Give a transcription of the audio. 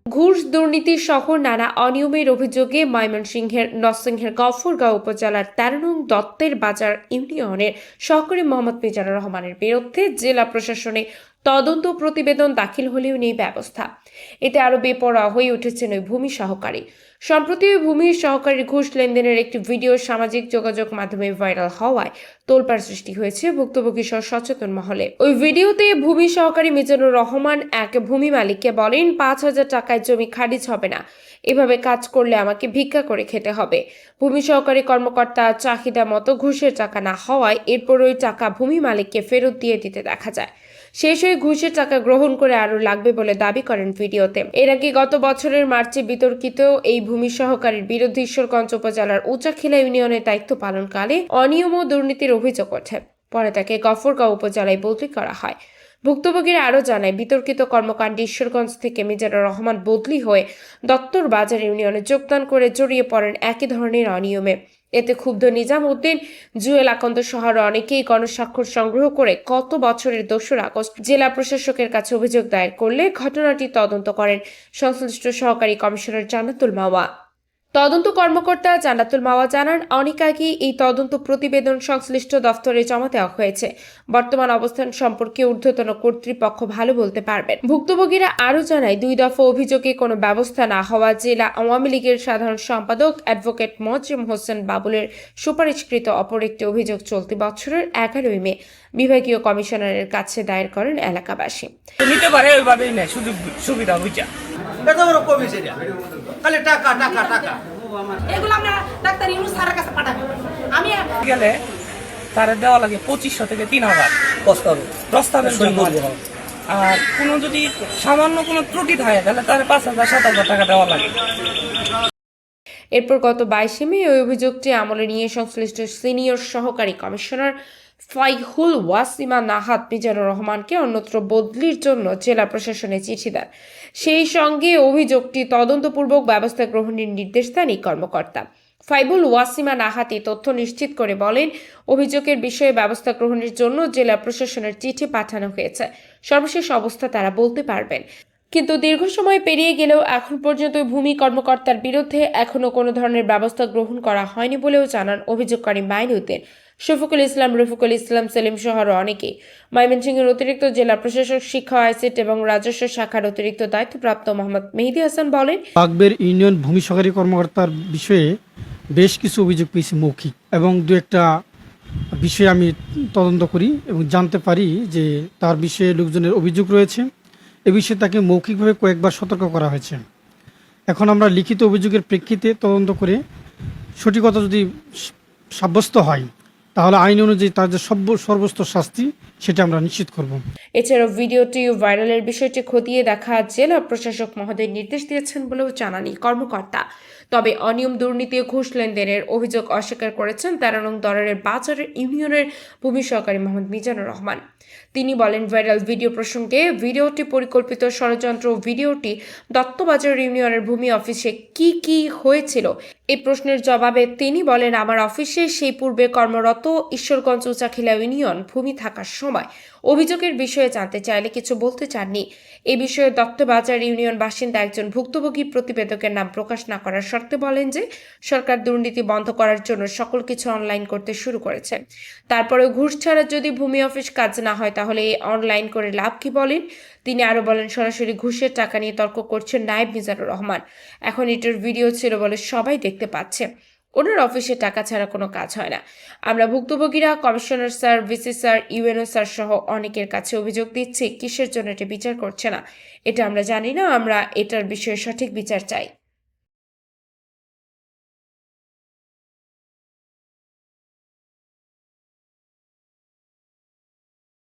ঘুষ দুর্নীতি সহ নানা অনিয়মের অভিযোগে ময়মনসিংহের নরসিংহের গফরগাঁও উপজেলার ১৩ নং দত্তের বাজার ইউনিয়নের সহকারী মোহাম্মদ মিজানুর রহমানের বিরুদ্ধে জেলা প্রশাসনে তদন্ত প্রতিবেদন দাখিল হলেও নেই ব্যবস্থা। এতে আরো বেপরোয়া হয়ে উঠেছেন ওই ভূমি সহকারী। সম্প্রতি ওই ভূমি সহকারীর ঘুষ লেনদেনের একটি ভিডিও সামাজিক যোগাযোগ মাধ্যমে ভাইরাল হওয়ায় তোলপাড় সৃষ্টি হয়েছে ভুক্তভোগী সহ সচেতন মহলে। ওই ভিডিওতে ভূমি সহকারী মিজানুর রহমান এক ভূমি মালিককে বলেন, ৫,০০০ টাকায় জমি খারিজ হবে না, এভাবে কাজ করলে আমাকে ভিক্ষা করে খেতে হবে। ভূমি সহকারী কর্মকর্তা চাহিদা মতো ঘুষের টাকা না হওয়ায় এরপর ওই টাকা ভূমি মালিককে ফেরত দিয়ে দিতে দেখা যায়। শেষ হয়ে ঘুষের টাকা গ্রহণ করে আরো লাগবে বলে দাবি করেন ভিডিওতে। এর আগে গত বছরের মার্চে বিতর্কিত এই ভূমি সহকারীর বিরুদ্ধে ঈশ্বরগঞ্জ উপজেলার উচাখিলা ইউনিয়নের দায়িত্ব পালনকালে অনিয়ম ও দুর্নীতির অভিযোগ ওঠে। পরে তাকে গফরগাঁও উপজেলায় বদলি করা হয়। ভুক্তভোগীরা আরও জানায়, বিতর্কিত কর্মকাণ্ডে ঈশ্বরগঞ্জ থেকে মিজানুর রহমান বদলি হয়ে দত্তর বাজার ইউনিয়নে যোগদান করে জড়িয়ে পড়েন একই ধরনের অনিয়মে। এতে ক্ষুব্ধ নিজাম উদ্দিন, জুয়েল আকন্দ সহ অনেকেই গণস্বাক্ষর সংগ্রহ করে গত বছরের ২রা আগস্ট জেলা প্রশাসকের কাছে অভিযোগ দায়ের করলে ঘটনাটি তদন্ত করেন সংশ্লিষ্ট সহকারী কমিশনার জান্নাতুল মাওয়া। তদন্ত কর্মকর্তা জান্নাতুল মাওয়া জানান, অনেক আগে এই তদন্ত প্রতিবেদন সংশ্লিষ্ট দফতরে জমা দেওয়া হয়েছে। বর্তমান অবস্থান সম্পর্কে ঊর্ধ্বতন কর্তৃপক্ষ ভালো বলতে পারবেন। ভুক্তভোগীরা আরও জানায়, ২ দফা অভিযোগে কোনো ব্যবস্থা না হওয়া জেলা আওয়ামী লীগের সাধারণ সম্পাদক অ্যাডভোকেট মজিম হোসেন বাবুলের সুপারিশকৃত অপর একটি অভিযোগ চলতি বছরের ১১ মে বিভাগীয় কমিশনারের কাছে দায়ের করেন এলাকাবাসী। নিতে পারে ওইভাবেই নেয়, সুযোগ সুবিধা বুঝা খালি টাকা টাকা টাকা এগুলো আমরা ডাক্তার ইউনুস স্যারের কাছে পাঠাবো। আমি গেলে তার দেওয়া লাগে ২৫০০ থেকে ৩,০০০ প্রস্তাবের জন্য। আর কোনো যদি সামান্য কোনো ত্রুটি থাকে তাহলে তার ৫,০০০ ৭,০০০ টাকা দেওয়া লাগে। এরপর গত ২২ মে ওই অভিযোগটি আমলে নিয়ে সংশ্লিষ্ট সিনিয়র সহকারী কমিশনার ফাইহুল ওয়াসিমা নাহাত মিজানুর রহমানকে অন্যত্র বদলির জন্য জেলা প্রশাসনে চিঠি দেন। সেই সঙ্গে অভিযোগটি তদন্তপূর্বক ব্যবস্থা গ্রহণের নির্দেশ দেন এই কর্মকর্তা। ফাইবুল ওয়াসিমা নাহাত এই তথ্য নিশ্চিত করে বলেন, অভিযোগের বিষয়ে ব্যবস্থা গ্রহণের জন্য জেলা প্রশাসনের চিঠি পাঠানো হয়েছে। সর্বশেষ অবস্থা তারা বলতে পারবেন। কিন্তু দীর্ঘ সময় পেরিয়ে গেলেও এখন পর্যন্ত ভূমি কর্মকর্তার বিরুদ্ধে এখনো কোনো ধরনের ব্যবস্থা গ্রহণ করা হয়নি বলেও জানান অভিযোগকারী মাইনুদ্দিন, শফিকুল ইসলাম, রফিকুল ইসলাম, সেলিম সহ অনেকেই। ময়মনসিংহের অতিরিক্ত জেলা প্রশাসক, শিক্ষা আইসিটি এবং রাজস্ব শাখার অতিরিক্ত দায়িত্বপ্রাপ্ত মোহাম্মদ মেহেদী হাসান বলেন, বাগবের ইউনিয়ন ভূমি সহকারী কর্মকর্তার বিষয়ে বেশ কিছু অভিযোগ পেয়েছি মৌখিক, এবং দু একটা বিষয়ে আমি তদন্ত করি এবং জানতে পারি যে তার বিষয়ে লোকজনের অভিযোগ রয়েছে। এ বিষয়ে তাকে মৌখিকভাবে কয়েকবার সতর্ক করা হয়েছে। এখন আমরা লিখিত অভিযোগের প্রেক্ষিতে তদন্ত করে সঠিকতা যদি সাব্যস্ত হয় তাহলে আইন অনুযায়ী তার যে সর্বোচ্চ শাস্তি সেটা আমরা নিশ্চিত করব। এছাড়াও ভিডিওটি ভাইরালের বিষয়টি খতিয়ে দেখা জেলা প্রশাসক মহোদয় নির্দেশ দিয়েছেন বলেও জানান এই কর্মকর্তা। তবে অনিয়ম, দুর্নীতি ও ঘুষ লেনদেনের অভিযোগ অস্বীকার করেছেন ১৩ নং দরের বাজারের ইউনিয়নের ভূমি সহকারী মোহাম্মদ মিজানুর রহমান। তিনি বলেন, ভাইরাল ভিডিও প্রসঙ্গে ভিডিওটি পরিকল্পিত ষড়যন্ত্র। ভিডিওটি দত্তবাজার ইউনিয়নের ভূমি অফিসে কি হয়েছিল এই প্রশ্নের জবাবে তিনি বলেন, আমার অফিসে সেই পূর্বে কর্মরত ঈশ্বরগঞ্জ উচাখিলা ইউনিয়ন ভূমি থাকার সময় অভিযোগের বিষয়ে জানতে চাইলে কিছু বলতে চাননি। এই বিষয়ে দত্তবাজার ইউনিয়ন বাসিন্দা একজন ভুক্তভোগী প্রতিবেদকের নাম প্রকাশ না করার শর্তে বলেন যে সরকার দুর্নীতি বন্ধ করার জন্য সকল কিছু অনলাইন করতে শুরু করেছে। তারপরেও ঘুষ ছাড়া যদি ভূমি অফিস কাজ না হয় তাহলে এই অনলাইন করে লাভ কি বলেন। তিনি আরো বলেন, সরাসরি ঘুষের টাকা নিয়ে তর্ক করছেন নায়েব মিজানুর রহমান। এখন এটার ভিডিও ছিল বলে সবাই দেখতে পাচ্ছে। ওনার অফিসে টাকা ছাড়া কোনো কাজ হয় না। আমরা ভুক্তভোগীরা commissioner sir, VC sir, UNO sir সহ অনেকের কাছে অভিযোগ দিচ্ছি, কিসের জন্য এটা বিচার করছে না এটা আমরা জানি না। আমরা এটার বিষয়ে সঠিক বিচার চাই।